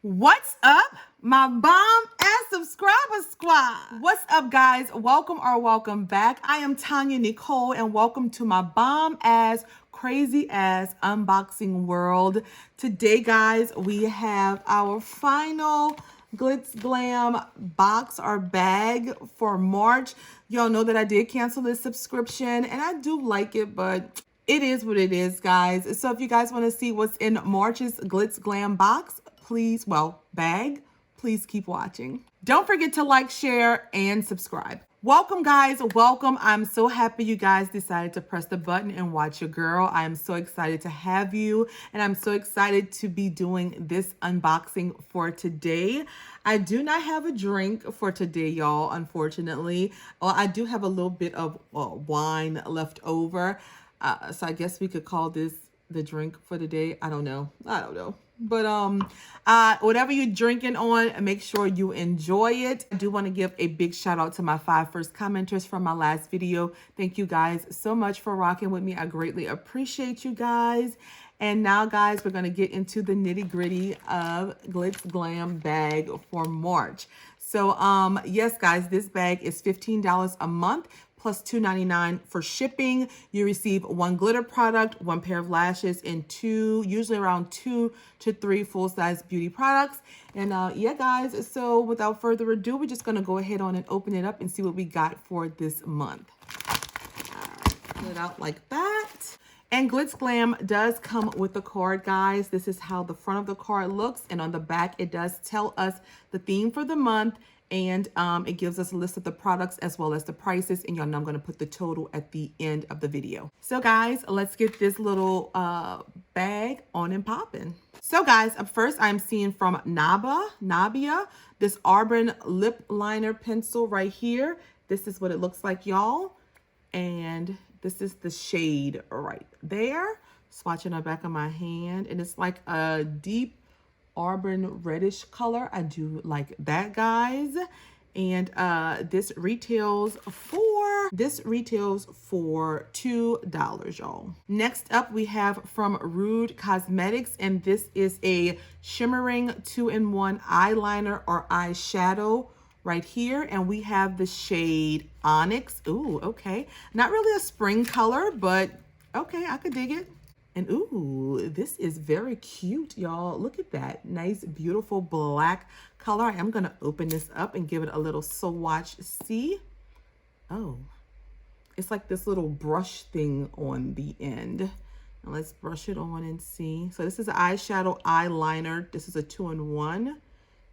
What's up, my bomb and subscriber squad? What's up, guys? Welcome back. I am TonyaNicole, and welcome to my bomb ass, crazy ass unboxing world. Today, guys, we have our final Glitz Glam box or bag for March. Y'all know that I did cancel this subscription, and I do like it, but it is what it is, guys. So if you guys want to see what's in March's Glitz Glam box, please, bag, please keep watching. Don't forget to like, share, and subscribe. Welcome, guys. Welcome. I'm so happy you guys decided to press the button and watch your girl. I am so excited to have you, and I'm so excited to be doing this unboxing for today. I do not have a drink for today, y'all, unfortunately. Well, I do have a little bit of wine left over. So I guess we could call this the drink for the day. I don't know. But whatever you're drinking on, make sure you enjoy it. I do want to give a big shout out to my 5 first commenters from my last video. Thank you guys so much for rocking with me. I greatly appreciate you guys. And now, guys, we're going to get into the nitty gritty of Glitz Glam bag for March. So yes, guys, this bag is $15 a month. Plus $2.99 for shipping. You receive 1 glitter product, 1 pair of lashes, and usually around 2 to 3 full-size beauty products. And yeah, guys, so without further ado, we're just gonna go ahead on and open it up and see what we got for this month. All right, pull it out like that. And Glitz Glam does come with a card, guys. This is how the front of the card looks. And on the back, it does tell us the theme for the month. And it gives us a list of the products as well as the prices. And y'all know I'm going to put the total at the end of the video. So guys, let's get this little bag on and popping. So guys, up first, I'm seeing from Nabia, this Arbonne lip liner pencil right here. This is what it looks like, y'all. And this is the shade right there. Swatching on the back of my hand. And it's like a deep Arbonne reddish color. I do like that, guys. And this retails for $2, y'all. Next up, we have from Rude Cosmetics, and this is a shimmering 2-in-1 eyeliner or eyeshadow right here. And we have the shade Onyx. Ooh, okay. Not really a spring color, but okay, I could dig it. And ooh, this is very cute, y'all. Look at that. Nice, beautiful black color. I am going to open this up and give it a little swatch. See? Oh, it's like this little brush thing on the end. Now let's brush it on and see. So this is an eyeshadow eyeliner. This is a 2-in-1.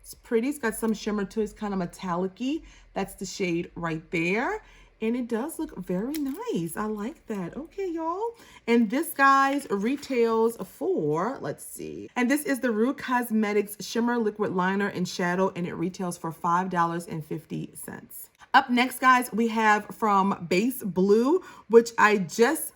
It's pretty. It's got some shimmer to it. It's kind of metallic-y. That's the shade right there. And it does look very nice. I like that. Okay, y'all. And this, guys, retails for, let's see. And this is the Rude Cosmetics Shimmer Liquid Liner in Shadow, and it retails for $5.50. Up next, guys, we have from Base Blue, which I just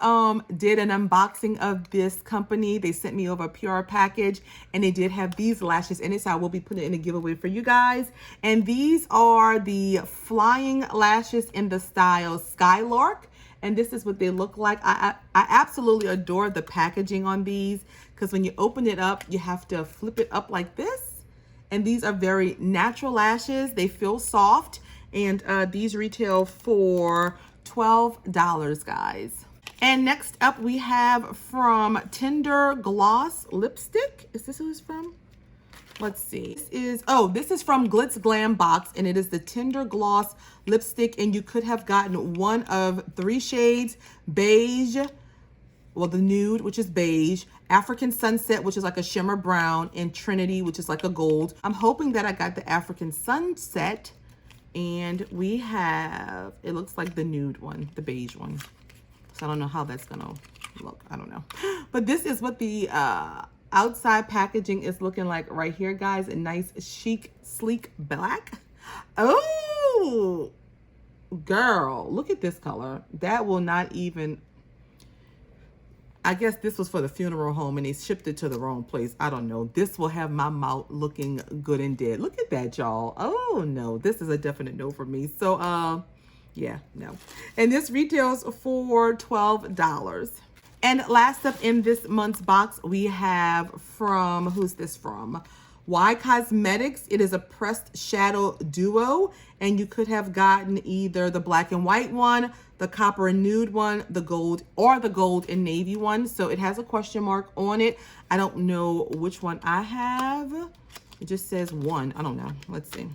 did an unboxing of this company. They sent me over a PR package, and they did have these lashes in it, so I will be putting it in a giveaway for you guys. And these are the flying lashes in the style Skylark, and this is what they look like. I absolutely adore the packaging on these, because when you open it up, you have to flip it up like this. And these are very natural lashes. They feel soft. And these retail for $12, guys. And next up, we have from Tender Gloss Lipstick. Is this who it's from? Let's see. This is from Glitz Glam Box, and it is the Tender Gloss Lipstick. And you could have gotten one of 3 shades: beige, well, the nude, which is beige, African Sunset, which is like a shimmer brown, and Trinity, which is like a gold. I'm hoping that I got the African Sunset. And we have, it looks like the nude one, the beige one. So I don't know how that's gonna look. I don't know. But this is what the outside packaging is looking like right here, guys. A nice, chic, sleek black. Oh, girl, look at this color. That will not even, I guess this was for the funeral home and they shipped it to the wrong place. I don't know. This will have my mouth looking good and dead. Look at that, y'all. Oh, no. This is a definite no for me. So, yeah, no. And this retails for $12. And last up in this month's box, we have from, who's this from? Y Cosmetics. It is a pressed shadow duo, and you could have gotten either the black and white one, the copper and nude one, the gold, or the gold and navy one. So it has a question mark on it. I don't know which one I have. It just says one. I don't know. Let's see.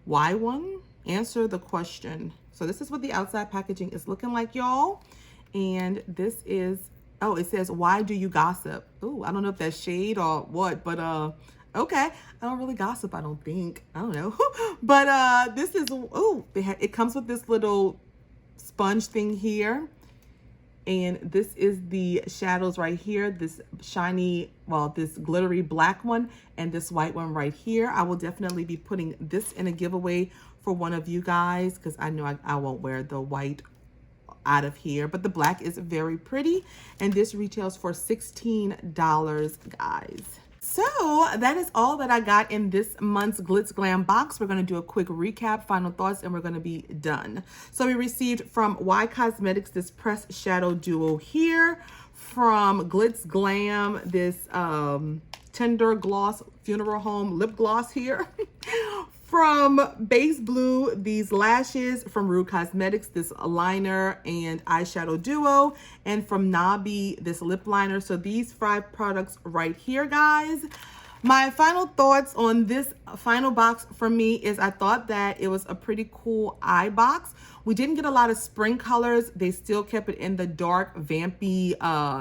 Why one? Answer the question. So this is what the outside packaging is looking like, y'all. And this is, oh, it says, why do you gossip? Oh, I don't know if that's shade or what, but okay. I don't really gossip, I don't think. I don't know. But this is, oh, it comes with this little sponge thing here. And this is the shadows right here, this shiny, well, this glittery black one and this white one right here. I will definitely be putting this in a giveaway for one of you guys, because I know I won't wear the white out of here, but the black is very pretty, and this retails for $16, guys. So that is all that I got in this month's Glitz Glam box. We're going to do a quick recap, final thoughts, and we're going to be done. So we received from Y Cosmetics this pressed shadow duo here. From Glitz Glam, this Tender Gloss Funeral Home lip gloss here. From Base Blue, these lashes. From Rude Cosmetics, this liner and eyeshadow duo. And from Nabi, this lip liner. So these 5 products right here, guys. My final thoughts on this final box for me is I thought that it was a pretty cool eye box. We didn't get a lot of spring colors. They still kept it in the dark, vampy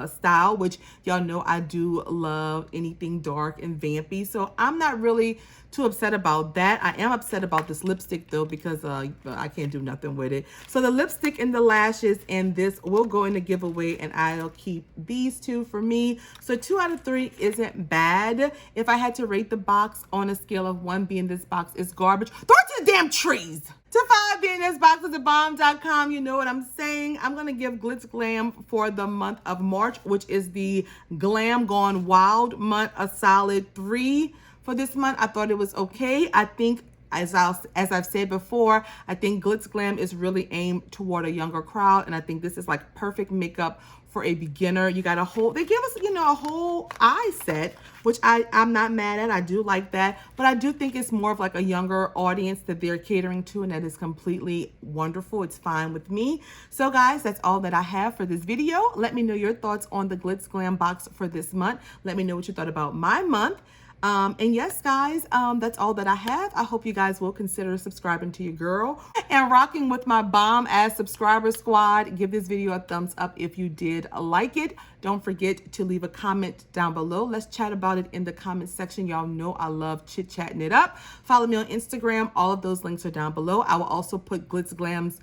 style, which y'all know I do love anything dark and vampy. So I'm not really too upset about that. I am upset about this lipstick though, because I can't do nothing with it. So the lipstick and the lashes and this will go in the giveaway, and I'll keep these 2 for me. So 2 out of 3 isn't bad. If I had to rate the box on a scale of 1 being this box is garbage, throw it to the damn trees, to 5 being this box is a bomb.com, you know what I'm saying. I'm gonna give Glitz Glam for the month of March, which is the Glam Gone Wild month, a solid 3 for this month. I thought it was okay. I think, as I've said before, I think Glitz Glam is really aimed toward a younger crowd, and I think this is like perfect makeup for a beginner. You got a whole, they give us, you know, a whole eye set, which I'm not mad at. I do like that, but I do think it's more of like a younger audience that they're catering to, and that is completely wonderful. It's fine with me. So guys, that's all that I have for this video. Let me know your thoughts on the Glitz Glam box for this month. Let me know what you thought about my month. And yes, guys, that's all that I have. I hope you guys will consider subscribing to your girl and rocking with my bomb ass subscriber squad. Give this video a thumbs up if you did like it. Don't forget to leave a comment down below. Let's chat about it in the comment section. Y'all know I love chit-chatting it up. Follow me on Instagram. All of those links are down below. I will also put Glitz Glam's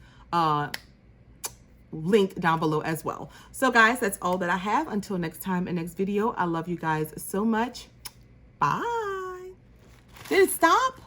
link down below as well. So guys, that's all that I have. Until next time and next video, I love you guys so much. Bye. Did it stop?